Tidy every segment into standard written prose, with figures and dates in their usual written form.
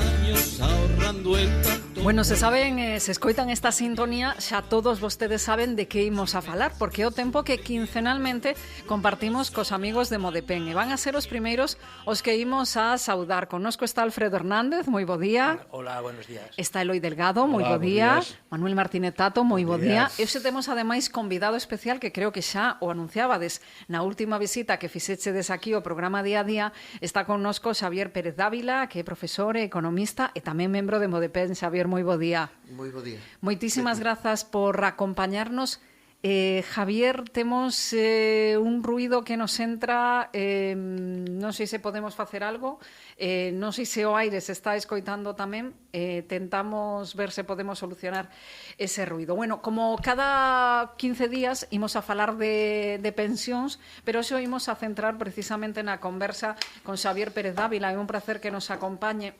años ahorrando el tanto. Bueno, se escoitan esta sintonía, xa todos vostedes saben de que imos a falar, porque é o tempo que quincenalmente compartimos cos amigos de Modepen, e van a ser os primeiros os que imos a saudar. Connosco está Alfredo Hernández, moi bo día. Hola, buenos días. Está Eloi Delgado, moi bo día. Manuel Martínez Tato, moi bo día. E hoxe temos ademais convidado especial que creo que xa o anunciábades na última visita que fixechedes aquí ao programa Día a Día. Está connosco Xavier Pérez Dávila, que é profesor e economista e tamén membro de Modepen. Xavier, moi bo día. Moi bo día. Moitísimas grazas por acompañarnos. Javier, temos un ruido que nos entra, non sei se podemos facer algo, non sei se o aire se está escoitando tamén, tentamos ver se podemos solucionar ese ruido. Bueno, como cada 15 días imos a falar de pensións, pero hoxe imos a centrar precisamente na conversa con Xavier Pérez Dávila. É un placer que nos acompañe.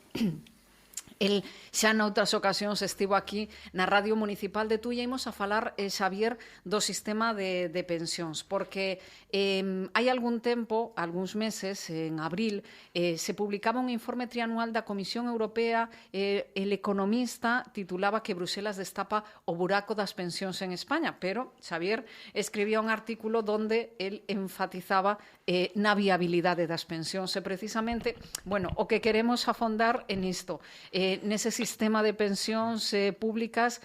El xa noutras ocasións estivo aquí na Radio Municipal de Tuia. Imos a falar, Xavier, do sistema de pensións, porque hai algún tempo, algúns meses, en abril, se publicaba un informe trianual da Comisión Europea. El Economista titulaba que Bruselas destapa o buraco das pensións en España, pero Xavier escribía un artículo donde el enfatizaba na viabilidade das pensións. E precisamente, bueno, o que queremos afondar en isto, nese sistema de pensións públicas,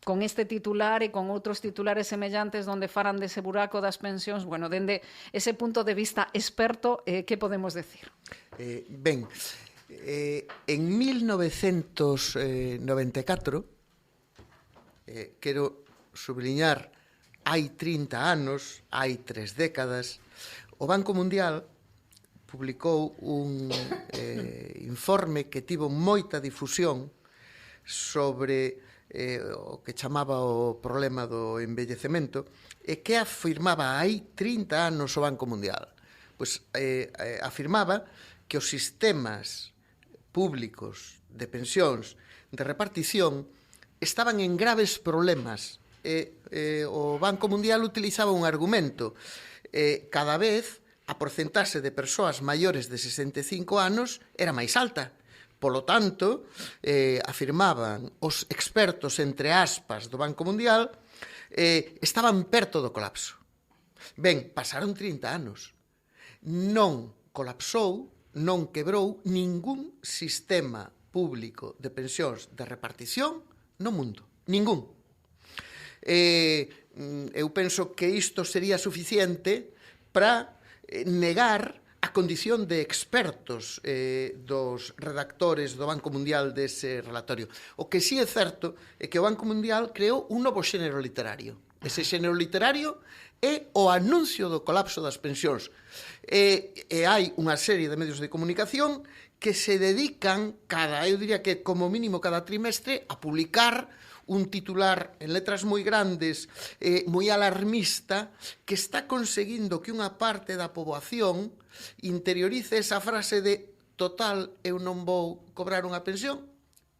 con este titular e con outros titulares semellantes donde faran dese buraco das pensións. Bueno, dende ese punto de vista experto, que podemos decir? Ben, en 1994, quero subliñar, hai 30 anos, hai 3 décadas, o Banco Mundial publicou un informe que tivo moita difusión sobre o que chamaba o problema do envellecemento, e que afirmaba hai 30 anos o Banco Mundial. Pois afirmaba que os sistemas públicos de pensións de repartición estaban en graves problemas. O Banco Mundial utilizaba un argumento: cada vez a porcentaxe de persoas maiores de 65 anos era máis alta. Polo tanto, afirmaban os expertos, entre aspas, do Banco Mundial, estaban perto do colapso. Ben, pasaron 30 anos. Non colapsou, non quebrou ningún sistema público de pensións de repartición no mundo. Ningún. Eu penso que isto sería suficiente para negar a condición de expertos dos redactores do Banco Mundial dese relatorio. O que sí é certo é que o Banco Mundial creou un novo xénero literario. Ese xénero literario é o anuncio do colapso das pensións. E hai unha serie de medios de comunicación que se dedican, eu diría que como mínimo cada trimestre, a publicar un titular en letras moi grandes, moi alarmista, que está conseguindo que unha parte da poboación interiorice esa frase de total, eu non vou cobrar unha pensión.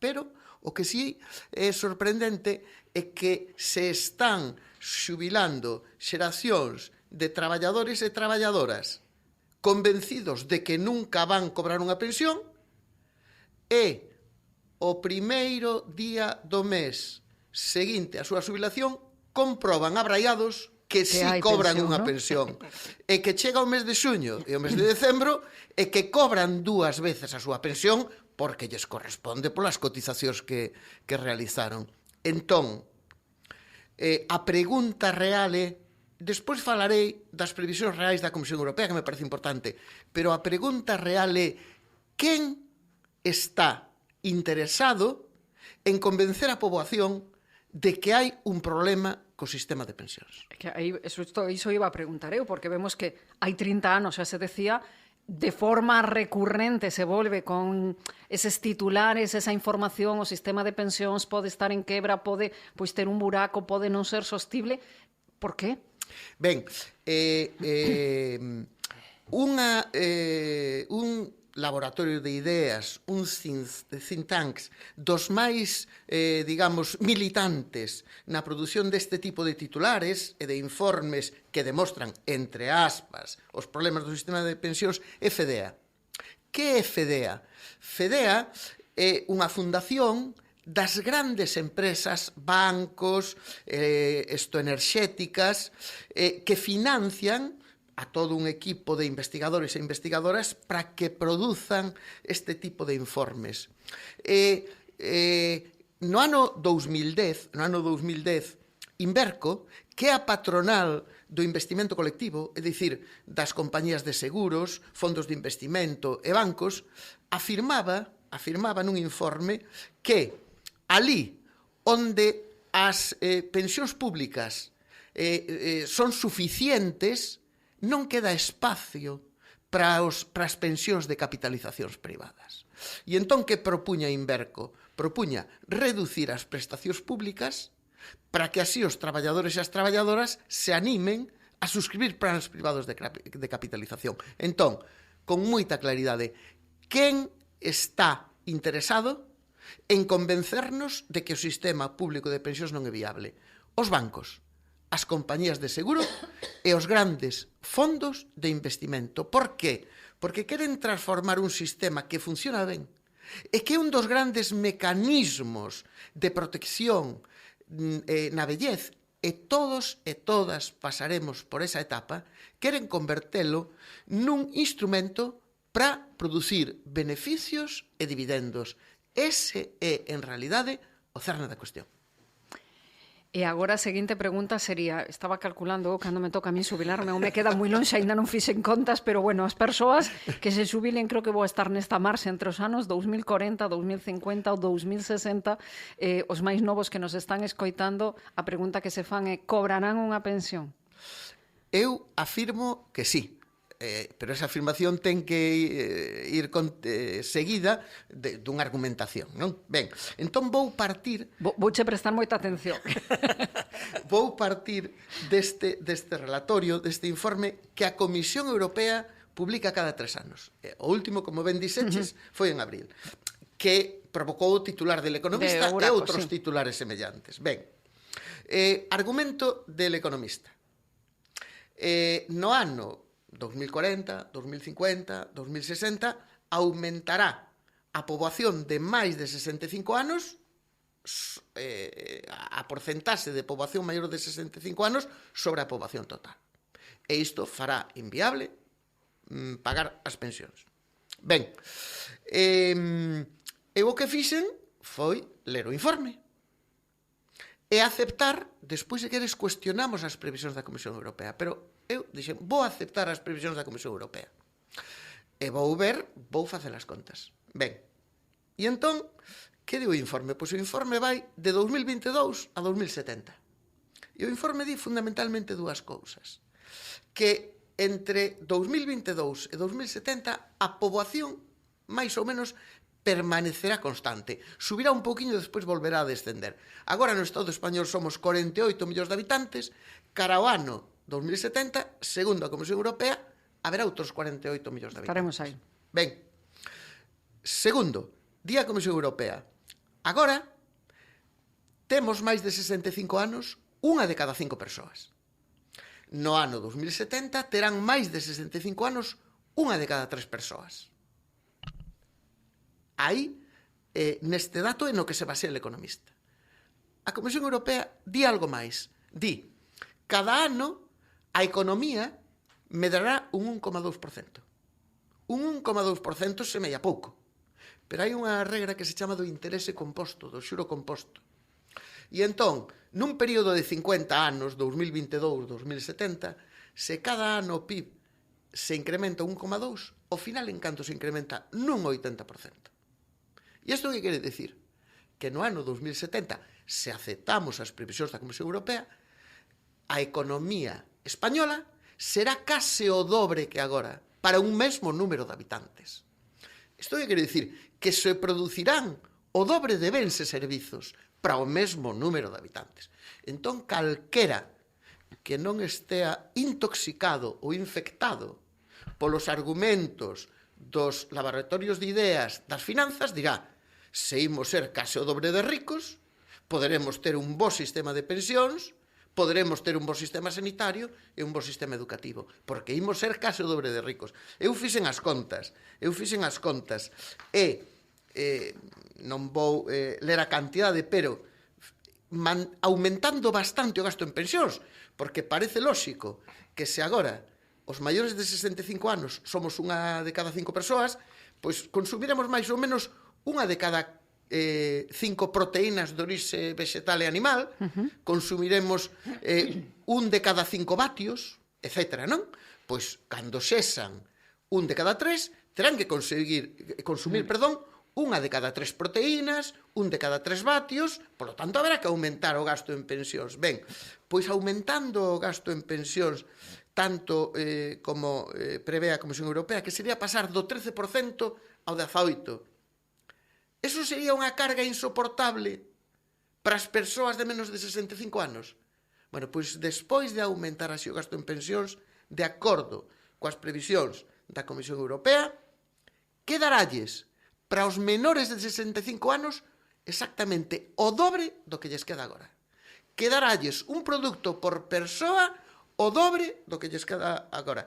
Pero o que sí é sorprendente é que se están xubilando xeracións de traballadores e traballadoras convencidos de que nunca van cobrar unha pensión, e o primeiro día do mes seguinte a súa xubilación comproban abraiados que si cobran unha pensión, e que chega o mes de xuño e o mes de decembro e que cobran 2 veces a súa pensión porque lles corresponde polas cotizacións que realizaron. Entón, a pregunta real é, despois falarei das previsións reais da Comisión Europea, que me parece importante, pero a pregunta real é: quen está interesado en convencer a poboación de que hai un problema co sistema de pensións? Iso iba a preguntar eu, porque vemos que hai 30 anos, xa se decía, de forma recurrente se volve con eses titulares, esa información: o sistema de pensións pode estar en quebra, pode ter un buraco, pode non ser sostible. Por qué? Ben, un laboratorio de ideas, un think tanks dos máis, digamos, militantes na produción deste tipo de titulares e de informes que demostran, entre aspas, os problemas do sistema de pensións, é FEDEA, Que é FEDEA? FEDEA é unha fundación das grandes empresas, bancos, enerxéticas, que financian a todo un equipo de investigadores e investigadoras para que produzan este tipo de informes. No ano 2010, Inverco, que é a patronal do investimento colectivo, é dicir, das compañías de seguros, fondos de investimento e bancos, afirmaba nun informe que ali onde as pensións públicas son suficientes, non queda espacio para as pensións de capitalizacións privadas. E entón, que propuña Inverco? Propuña reducir as prestacións públicas para que así os traballadores e as traballadoras se animen a suscribir planes privados de capitalización. Entón, con moita claridade, quen está interesado en convencernos de que o sistema público de pensións non é viable? Os bancos, as compañías de seguro e os grandes fondos de investimento. Por qué? Porque queren transformar un sistema que funciona ben e que é un dos grandes mecanismos de protección na vellez, e todos e todas pasaremos por esa etapa, queren convertelo nun instrumento para producir beneficios e dividendos. Ese é, en realidade, o cerne da cuestión. E agora a seguinte pregunta sería, estaba calculando cando me toca a mí xubilarme, ou me queda moi longe, ainda non fixen contas, pero bueno, as persoas que se xubilen, creo que vou estar nesta marxe entre os anos 2040, 2050 ou 2060, os máis novos que nos están escoitando, a pregunta que se fan é, cobrarán unha pensión? Eu afirmo que sí. Pero esa afirmación ten que ir seguida dunha argumentación, non? Ben, entón vou partir... Vouche prestar moita atención. Vou partir deste relatorio, deste informe que a Comisión Europea publica cada 3 anos. O último, como ben dixeches, foi en abril, que provocou o titular del Economista e outros titulares semellantes. Ben, argumento del Economista. No ano 2040, 2050, 2060, aumentará a poboación de máis de 65 anos, a porcentaxe de poboación maior de 65 anos sobre a poboación total. E isto fará inviable pagar as pensións. Ben, eu o que fixen foi ler o informe e aceptar, despois se queres cuestionamos as previsións da Comisión Europea, pero eu dixen, vou aceptar as previsións da Comisión Europea e vou facer as contas. Ben, e entón, que di o informe? Pois o informe vai de 2022 a 2070. E o informe di fundamentalmente dúas cousas. Que entre 2022 e 2070 a poboación máis ou menos permanecerá constante. Subirá un poquinho e despois volverá a descender. Agora no Estado español somos 48 millóns de habitantes, cara ao ano 2070, segundo a Comisión Europea, haberá outros 48 millóns de habitantes. Estaremos aí. Ben, segundo, di a Comisión Europea, agora temos máis de 65 anos, unha de cada 5 persoas. No ano 2070 terán máis de 65 anos, unha de cada 3 persoas. Aí, neste dato é no que se basea o Economista. A Comisión Europea di algo máis. Di, cada ano a economía medrará un 1,2%. Un 1,2% semella pouco. Pero hai unha regra que se chama do interese composto, do xuro composto. E entón, nun período de 50 anos, 2022-2070, se cada ano o PIB se incrementa 1,2, ao final en canto se incrementa nun 80%. E isto que quere dicir? Que no ano 2070, se aceptamos as previsións da Comisión Europea, a economía española será case o dobre que agora, para un mesmo número de habitantes. Isto que quere dicir? Que se producirán o dobre de bens e servizos para o mesmo número de habitantes. Entón, calquera que non estea intoxicado ou infectado polos argumentos dos laboratorios de ideas das finanzas dirá, se imos ser case o dobre de ricos, poderemos ter un bo sistema de pensións, poderemos ter un bo sistema sanitario e un bo sistema educativo, porque imos ser case o dobre de ricos. Eu fixen as contas, e non vou ler a cantidade, pero aumentando bastante o gasto en pensións, porque parece lóxico que se agora os maiores de 65 anos somos unha de cada 5 persoas, pois consumiremos máis ou menos unha de cada 5 proteínas de orixe vegetal e animal, consumiremos un de cada 5 vatios, etc., non? Pois, cando sexan un de cada 3, terán que consumir, unha de cada 3 proteínas, un de cada 3 vatios, polo tanto, haberá que aumentar o gasto en pensións. Ben, pois aumentando o gasto en pensións tanto como prevé a Comisión Europea, que sería pasar do 13% ao 18%. Eso sería unha carga insoportable para as persoas de menos de 65 anos. Bueno, pois despois de aumentar así o gasto en pensións, de acordo coas previsións da Comisión Europea, quedaralles para os menores de 65 anos exactamente o dobre do que lles queda agora. Quedaralles un produto por persoa o dobre do que lles queda agora.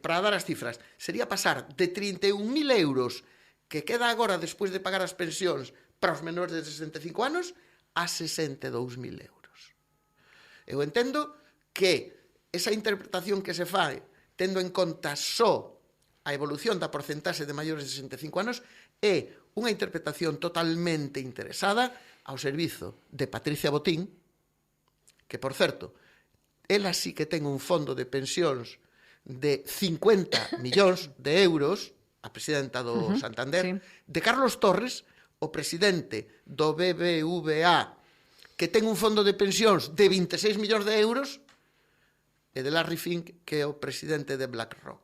Para dar as cifras, sería pasar de 31.000 euros que queda agora despois de pagar as pensións para os menores de 65 anos a 62.000 euros. Eu entendo que esa interpretación que se fai tendo en conta só a evolución da porcentaxe de maiores de 65 anos é unha interpretación totalmente interesada ao servizo de Patricia Botín, que, por certo, ela sí que ten un fondo de pensións de 50 millóns de euros, a presidenta do Santander, de Carlos Torres, o presidente do BBVA, que ten un fondo de pensións de 26 millóns de euros, e de Larry Fink, que é o presidente de BlackRock.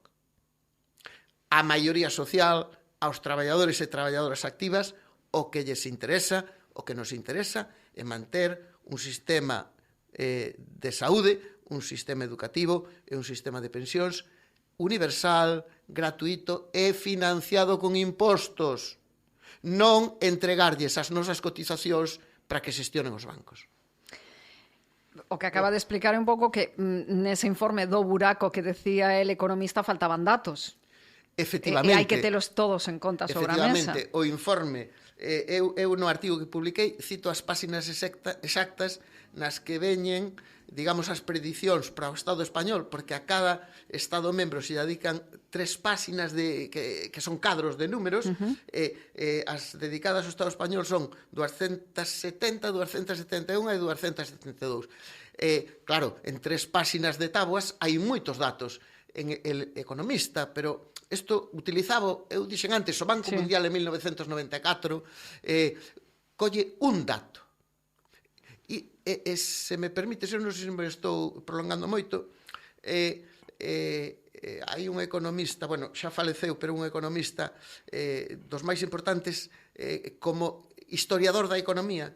A maioría social, aos traballadores e traballadoras activas, o que lles interesa, o que nos interesa, é manter un sistema de saúde, un sistema educativo e un sistema de pensións universal, gratuito e financiado con impostos, non entregarlles as nosas cotizacións para que xestionen os bancos. O que acaba de explicar un pouco que nese informe do buraco que decía el economista faltaban datos. Efectivamente. E hai que telos todos en conta sobre a mesa. Efectivamente, o informe, eu no artigo que publiquei cito as páxinas exactas nas que veñen, digamos, as predicións para o Estado español, porque a cada Estado membro se dedican 3 páxinas que son cadros de números, as dedicadas ao Estado español son 270, 271 e 272. Claro, en 3 páxinas de táboas hai moitos datos en El Economista, pero isto utilizaba, eu dixen antes, o Banco Mundial en 1994, colle un dato. E se me permite, non sei se me estou prolongando moito, hai un economista, bueno, xa faleceu, pero un economista dos máis importantes como historiador da economía,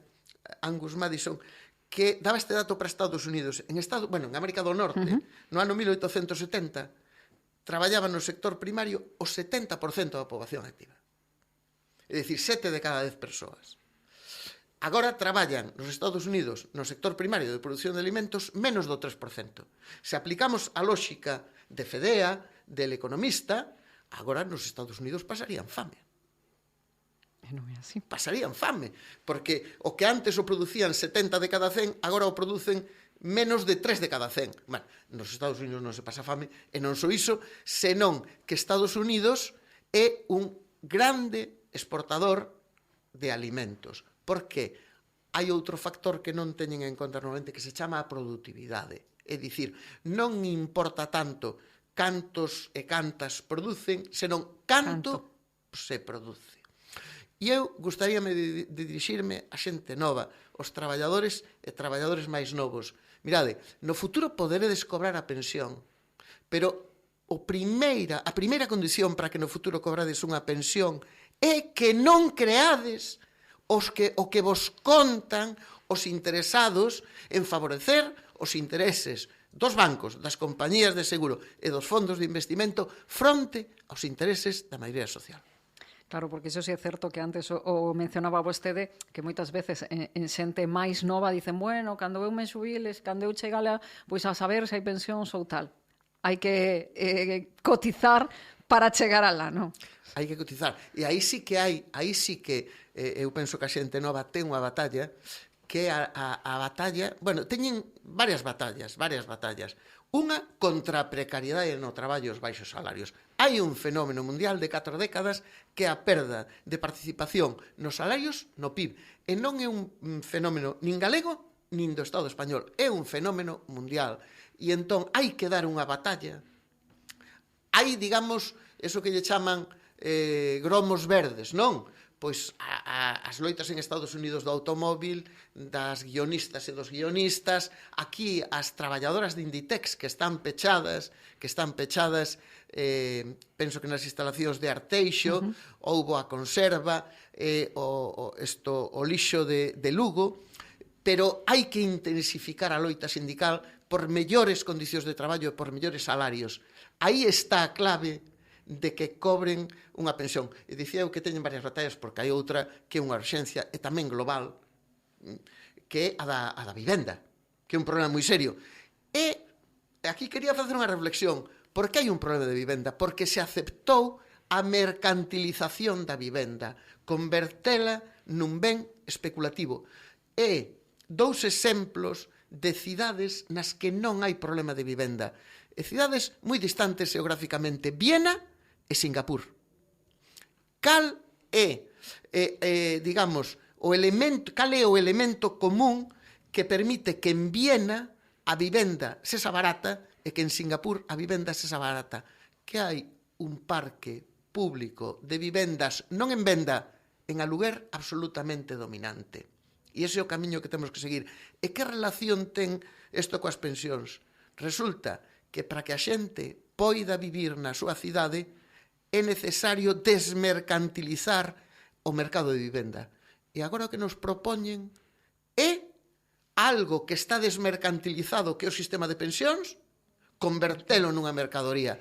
Angus Maddison, que daba este dato para Estados Unidos. En América do Norte, no ano 1870, traballaba no sector primario o 70% da poboación activa. É dicir, 7 de cada 10 persoas. Agora traballan nos Estados Unidos no sector primario de produción de alimentos menos do 3%. Se aplicamos a lógica de Fedea, del economista, agora nos Estados Unidos pasarían fame. Non é así. Pasarían fame, porque o que antes o producían 70 de cada 100, agora o producen menos de 3 de cada 100. Bueno, nos Estados Unidos non se pasa fame, e non só iso, senón que Estados Unidos é un grande exportador de alimentos. Porque hai outro factor que non teñen en conta normalmente, que se chama a produtividade. É dicir, non importa tanto cantos e cantas producen, senón canto se produce. E eu gustaríame de dirixirme a xente nova, os traballadores e traballadores máis novos. Mirade, no futuro poderedes cobrar a pensión, pero a primeira condición para que no futuro cobrades unha pensión é que non creades o que vos contan os interesados en favorecer os intereses dos bancos, das compañías de seguro e dos fondos de investimento fronte aos intereses da maioría social. Claro, porque iso sí é certo que antes o mencionaba vostede que moitas veces en xente máis nova dicen, bueno, cando eu me xubiles, cando eu chegale, pois a saber se hai pensións ou tal. Hai que cotizar para chegar alá, non? Hai que cotizar. E aí sí que eu penso que a xente nova ten unha batalla que a batalla, bueno, teñen varias batallas. Unha contra a precariedade no traballo e os baixos salarios. Hai un fenómeno mundial de 4 décadas que é a perda de participación nos salarios no PIB. E non é un fenómeno nin galego nin do Estado español. É un fenómeno mundial. E entón hai que dar unha batalla. Hai, digamos, eso que lle chaman gromos verdes, non? Pois as loitas en Estados Unidos do automóvil, das guionistas e dos guionistas, aquí as traballadoras de Inditex que están pechadas, penso que nas instalacións de Arteixo, houbo a conserva, o lixo de Lugo, pero hai que intensificar a loita sindical por mellores condicións de traballo e por mellores salarios. Aí está a clave de que cobren unha pensión. E dicía eu que teñen varias batallas porque hai outra que é unha urxencia e tamén global, que é a da vivenda, que é un problema moi serio. E aquí quería facer unha reflexión. Por que hai un problema de vivenda? Porque se aceptou a mercantilización da vivenda, convertela nun ben especulativo. E dous exemplos de cidades nas que non hai problema de vivenda. E cidades moi distantes geográficamente, Viena e Singapur. Cal é, digamos, cal é o elemento común que permite que en Viena a vivenda sexa barata e que en Singapur a vivenda sexa barata? Que hai un parque público de vivendas non en venda, en aluguer absolutamente dominante. E ese é o camiño que temos que seguir. E que relación ten isto coas pensións? Resulta que para que a xente poida vivir na súa cidade é necesario desmercantilizar o mercado de vivenda. E agora o que nos propoñen é algo que está desmercantilizado, que é o sistema de pensións, convertelo nunha mercadoría.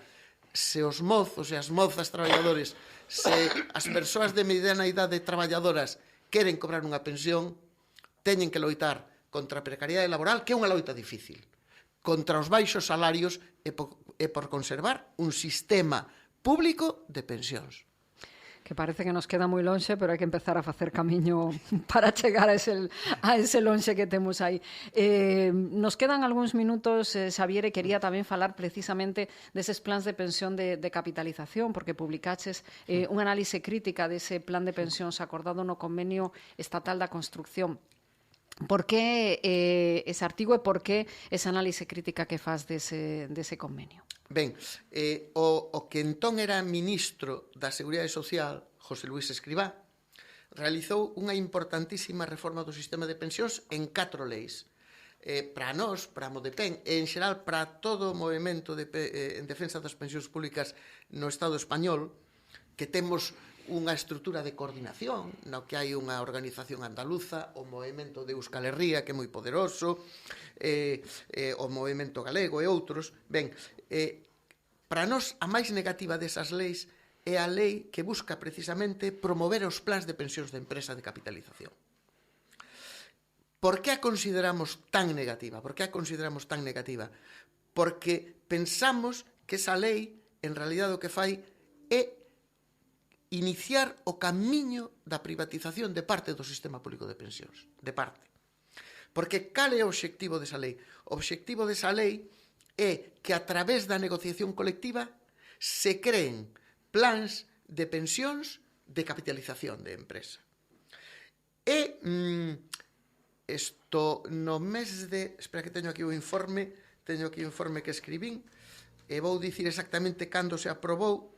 Se os mozos e as mozas traballadores, se as persoas de mediana idade traballadoras queren cobrar unha pensión, teñen que loitar contra a precariedade laboral, que é unha loita difícil, contra os baixos salarios e por conservar un sistema público de pensións. Que parece que nos queda moi lonxe, pero hai que empezar a facer camiño para chegar a ese lonxe que temos aí. Nos quedan algúns minutos, Xavier, e quería tamén falar precisamente deses plans de pensión de capitalización, porque publicaches unha análise crítica dese plan de pensións acordado no Convenio Estatal da Construcción. Por que ese artigo e por que esa análise crítica que faz dese convenio? Ben, o que entón era ministro da Seguridade Social, José Luis Escribá, realizou unha importantísima reforma do sistema de pensións en 4 leis. Para nós, para a Modepen, e en xeral para todo o movimento en defensa das pensións públicas no Estado español, que temos unha estrutura de coordinación no que hai unha organización andaluza, o movimento de Euskal Herria, que é moi poderoso, o movimento galego e outros. Ben, para nós a máis negativa desas leis é a lei que busca precisamente promover os plans de pensións de empresa de capitalización. Por que a consideramos tan negativa? Porque pensamos que esa lei, en realidade, o que fai é iniciar o camiño da privatización de parte do sistema público de pensións. De parte. Porque cal é o obxectivo desa lei? O obxectivo desa lei é que a través da negociación colectiva se creen plans de pensións de capitalización de empresa. E isto no mes de... Espera que teño aquí o informe que escribín, e vou dicir exactamente cando se aprobou.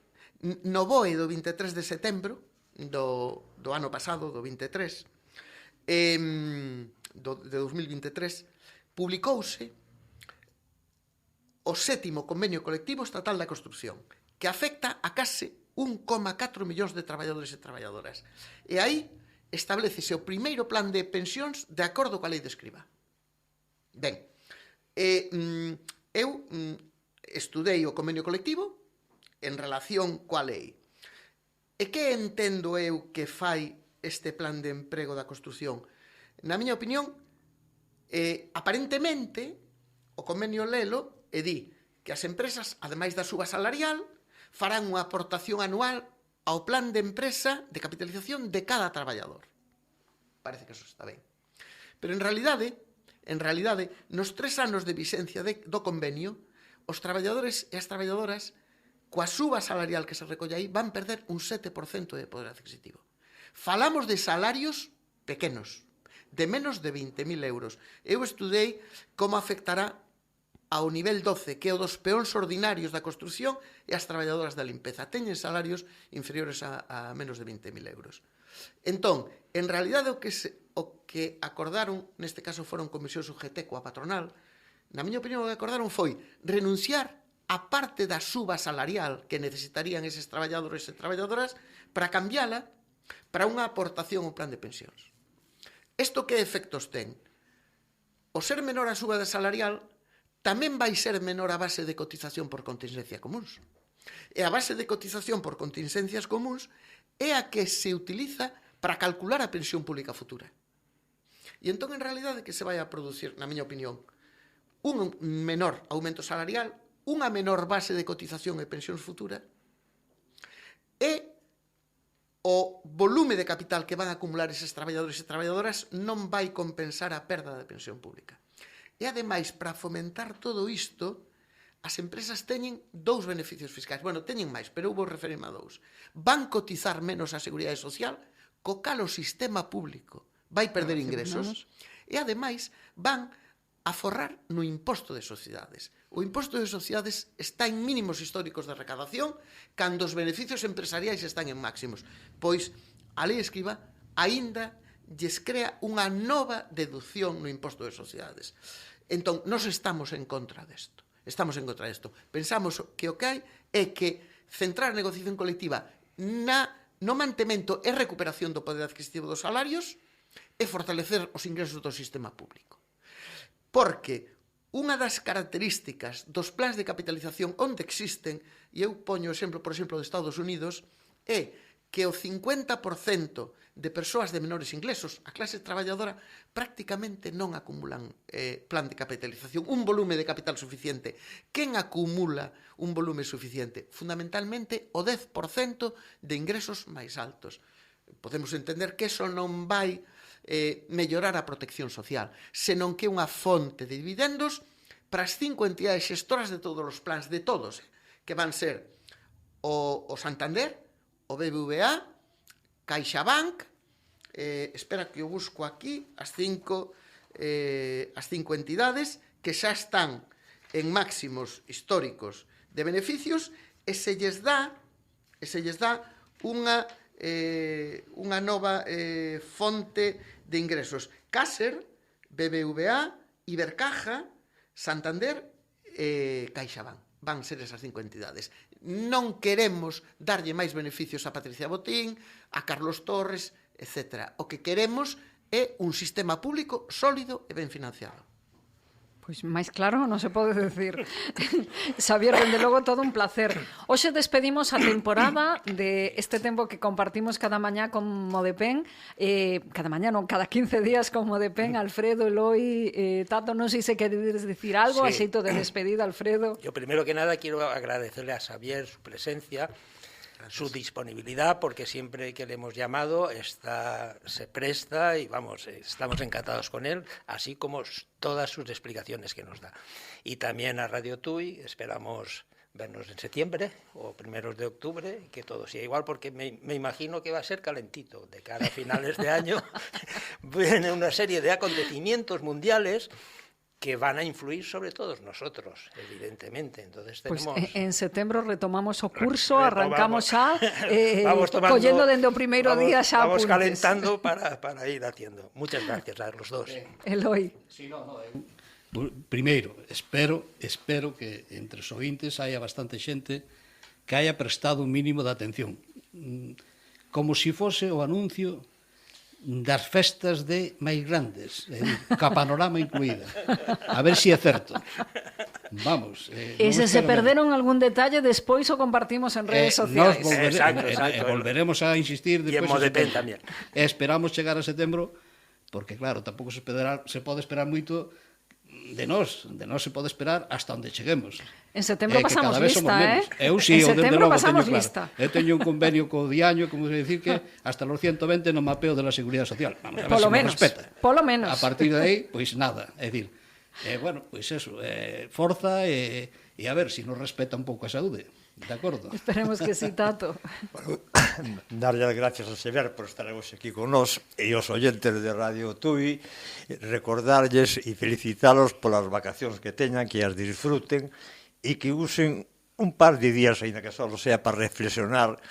No BOE do 23 de setembro do ano pasado, do 23, de 2023, publicouse o 7º Convenio Colectivo Estatal da Construcción, que afecta a case 1,4 millóns de traballadores e traballadoras. E aí establecese o primeiro plan de pensións de acordo coa lei de Escribá. Ben, eu estudei o convenio colectivo en relación coa lei. E que entendo eu que fai este plan de emprego da construción? Na miña opinión, aparentemente, o convenio lelo e di que as empresas, ademais da suba salarial, farán unha aportación anual ao plan de empresa de capitalización de cada traballador. Parece que eso está ben. Pero en realidade, nos 3 anos de vigencia do convenio, os traballadores e as traballadoras, coa suba salarial que se recolle aí, van perder un 7% de poder adquisitivo. Falamos de salarios pequenos, de menos de 20.000 euros. Eu estudei como afectará ao nivel 12, que é o dos peóns ordinarios da construción e as traballadoras da limpeza. Teñen salarios inferiores a menos de 20.000 euros. Entón, en realidade, o que acordaron, neste caso foron comisións UGT coa patronal, na miña opinión, o que acordaron foi renunciar a parte da suba salarial que necesitarían eses traballadores e traballadoras para cambiala para unha aportación ao plan de pensións. Isto que efectos ten? O ser menor a suba salarial tamén vai ser menor a base de cotización por contingencia comuns. E a base de cotización por contingencias comuns é a que se utiliza para calcular a pensión pública futura. E entón, en realidade, que se vai a producir, na miña opinión, un menor aumento salarial, unha menor base de cotización e pensións futura, e o volume de capital que van a acumular eses traballadores e traballadoras non vai compensar a perda da pensión pública. E, ademais, para fomentar todo isto, as empresas teñen 2 beneficios fiscais. Bueno, teñen máis, pero eu vou referirme a 2. Van cotizar menos a Seguridade Social, co cal o sistema público vai perder ingresos, e, ademais, van a forrar no imposto de sociedades. O imposto de sociedades está en mínimos históricos de recadación cando os beneficios empresariais están en máximos. Pois a lei Escrivá aínda lles crea unha nova deducción no imposto de sociedades. Entón, nós estamos en contra desto. Pensamos que o que hai é que centrar a negociación colectiva no mantemento e recuperación do poder adquisitivo dos salarios e fortalecer os ingresos do sistema público. Porque unha das características dos plans de capitalización onde existen, e eu poño exemplo, por exemplo, de Estados Unidos, é que o 50% de persoas de menores ingresos, a clase traballadora, prácticamente non acumulan plan de capitalización, un volume de capital suficiente. Quen acumula un volume suficiente? Fundamentalmente o 10% de ingresos máis altos. Podemos entender que eso non vai mellorar a protección social, senón que é unha fonte de dividendos para as 5 entidades xestoras de todos os plans, de todos, que van ser o Santander, o BBVA, CaixaBank, espera que eu busco aquí, as 5 entidades que xa están en máximos históricos de beneficios e se lles dá unha nova fonte de ingresos. Caser, BBVA, Ibercaja, Santander e CaixaBank. Van ser esas 5 entidades. Non queremos darlle máis beneficios a Patricia Botín, a Carlos Torres, etc. O que queremos é un sistema público sólido e ben financiado. Pois máis claro non se pode decir. Xavier, dende logo, todo un placer. Hoxe despedimos a temporada de este tempo que compartimos cada mañá con Modepen, cada mañá non, cada 15 días con Modepen. Alfredo, Eloi, Tato, non sei se queredes dicir algo, sí. A xeito de despedida, Alfredo. Yo primero que nada quiero agradecerle a Xavier su presencia, su disponibilidad, porque siempre que le hemos llamado se presta y vamos, estamos encantados con él, así como todas sus explicaciones que nos da. Y también a Radio TUI, esperamos vernos en septiembre o primeros de octubre, que todo sea igual, porque me imagino que va a ser calentito. De cara a finales de año viene una serie de acontecimientos mundiales que van a influir sobre todos nosotros, evidentemente. Entonces tenemos... Pues en setembro retomamos o curso, arrancamos xa, collendo dende o primeiro día xa vamos apuntes. Calentando para ir haciendo. Muchas gracias a los dos. Eloi. Sí, primeiro, espero que entre os ointes haya bastante xente que haya prestado un mínimo de atención. Como si fose o anuncio das festas de máis grandes, ca panorama incluída. A ver se é certo. Vamos. E se se perderon algún detalle, despois o compartimos en redes sociais. Exacto. Volveremos a insistir Y en despois Modepén setembro. tamén. Esperamos chegar a setembro, porque claro, tampouco se pode esperar moito de nós se pode esperar hasta onde cheguemos. En setembro Que pasamos cada vez somos lista, menos. Eu En sí, eu desde setembro logo pasamos teño lista. claro. Eu teño un convenio co Diaño, como se decir que hasta los 120 no mapeo de la Seguridade Social. Vamos a ver Polo se me menos, respeta. polo menos. A partir de aí, pois nada, é dicir, bueno, pois eso, forza e a ver se nos respeta un pouco a saúde. De acordo? Esperemos que sí, Tato. Bueno, darlle as gracias a Xavier por estar hoxe aquí con nós e os oyentes de Radio Tui, recordarlles e felicitalos polas vacacións que teñan, que as disfruten e que usen un par de días, ainda que só sea para reflexionar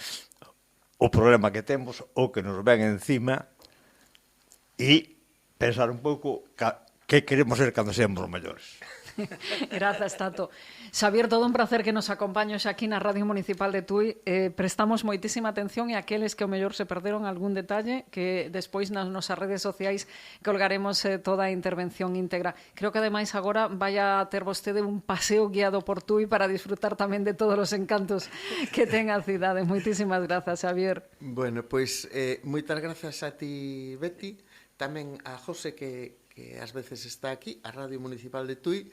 o problema que temos, o que nos ven encima e pensar un pouco que queremos ser cando seamos maiores. Grazas, Tato. Xavier, todo un placer que nos acompañes aquí na Radio Municipal de Tui. Prestamos moitísima atención e aqueles que o mellor se perderon algún detalle que despois nas nosas redes sociais colgaremos toda a intervención íntegra. Creo que ademais agora vai a ter vostede un paseo guiado por Tui para disfrutar tamén de todos os encantos que ten a cidade. Moitísimas grazas, Xavier. Bueno, pois moitas grazas a ti, Betty, tamén a José que ás veces está aquí, a Radio Municipal de Tui.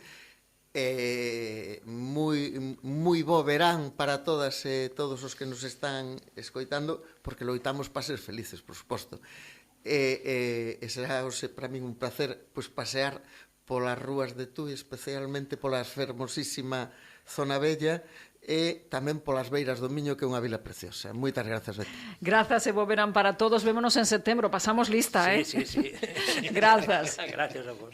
Moi bo verán para todas e todos os que nos están escoitando, porque loitamos para ser felices, por suposto. Será para min un placer pois, pasear polas rúas de Tui, especialmente pola fermosísima Zona Bella, e tamén polas beiras do Miño, que é unha vila preciosa. Moitas grazas, Betty. Grazas e bo verán para todos. Vémonos en setembro. Pasamos lista, Sí. Grazas. Gracias a vos.